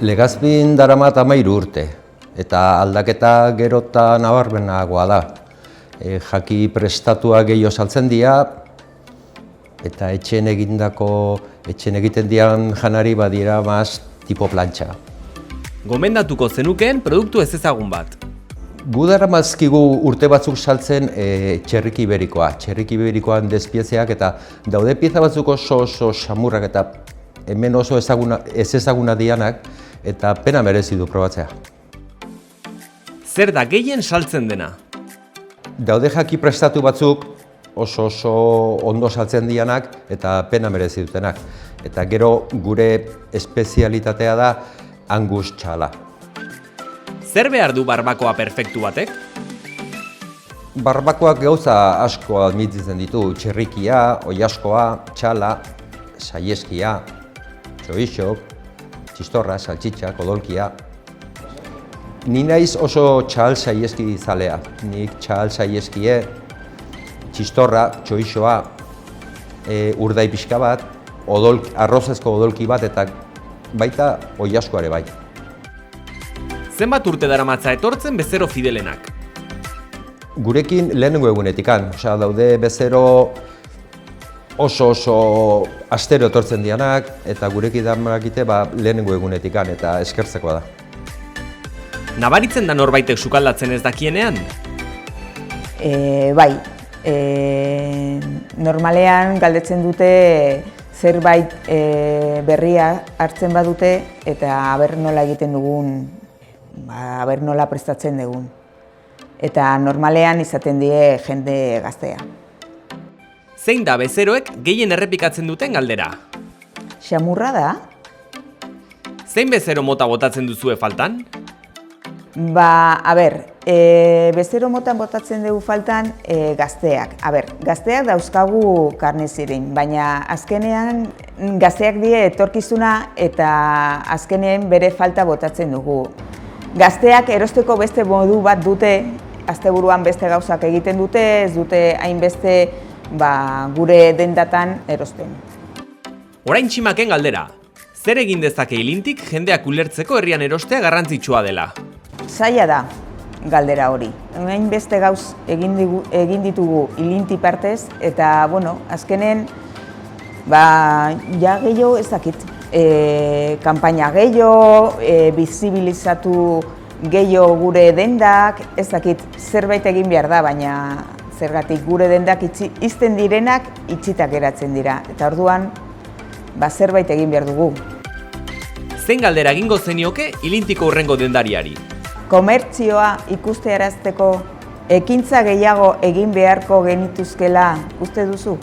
Legazpin daramat 13 urte, eta aldaketa gero eta nabarmenagoa da. Jaki prestatua gehiago saltzen dira, eta etxen egiten dian janari badira maz tipo plantxa. Gomendatuko zenukeen produktu ezezagun bat. Gu daramazkigu urte batzuk saltzen txerriki iberikoa. Txerriki iberikoan despiezeak eta daude pieza batzuk oso samurrak eta hemen oso ez ezaguna dianak eta pena merezi du probatzea. Zer da gehien saltzen dena? Daude jaki prestatu batzuk oso ondo saltzen dianak eta pena merezi dutenak. Eta gero gure espezialitatea da Angus txala. Zer behar du barbakoa perfektu batek? Barbakoak gauza asko admititzen ditu, txerrikia, oilaskoa, txala, saieskia, txorixok, txistorra, saltxitxak, odolkia. Ni naiz oso txal saieski zalea. Nik txal saieskie, txistorra, txorixoa, urdai pixka bat, arrozezko odolki bat eta baita oilaskoare bai. Zenbat urte daramatza etortzen bezero fidelenak? Gurekin lehenengo egunetikan, daude bezero oso astero etortzen dianak eta gurekin damakite lehenengo egunetikan eta eskertzekoa da. Nabaritzen da norbaitek sukaldatzen ez dakienean? Bai, normalean galdetzen dute zerbait berria hartzen badute eta aber nola egiten dugun, aber nola prestatzen dugun. Eta normalean izaten die jende gaztea. Zein da bezeroek gehien errepikatzen duten galdera? Xamurra da? Zein bezero mota botatzen duzue faltan? Bezero motan botatzen dugu faltan gazteak. Gazteak dauzkagu karnezirin, baina azkenean gazteak die etorkizuna eta azkenean bere falta botatzen dugu. Gazteak erosteko beste modu bat dute, asteburuan beste gauzak egiten dute, ez dute hainbeste gure dendatan erosten. Orain tximaken galdera. Zer egin dezake ilintik jendeak ulertzeko herrian erostea garrantzitsua dela? Zaila da galdera hori. Hainbeste gauz egin ditugu ilinti partez eta, azkenen, ja gehiago ez dakit. Kanpaina gehiago, bizibilizatu gehiago gure dendak, ez dakit zerbait egin behar da, baina zergatik gure dendak izten direnak itxitak geratzen dira. Eta orduan, zerbait egin behar dugu. Zein galdera egingo zenioke ilintiko hurrengo dendariari? Komertzioa ikustearazteko ekintza gehiago egin beharko genituzkela uste duzu?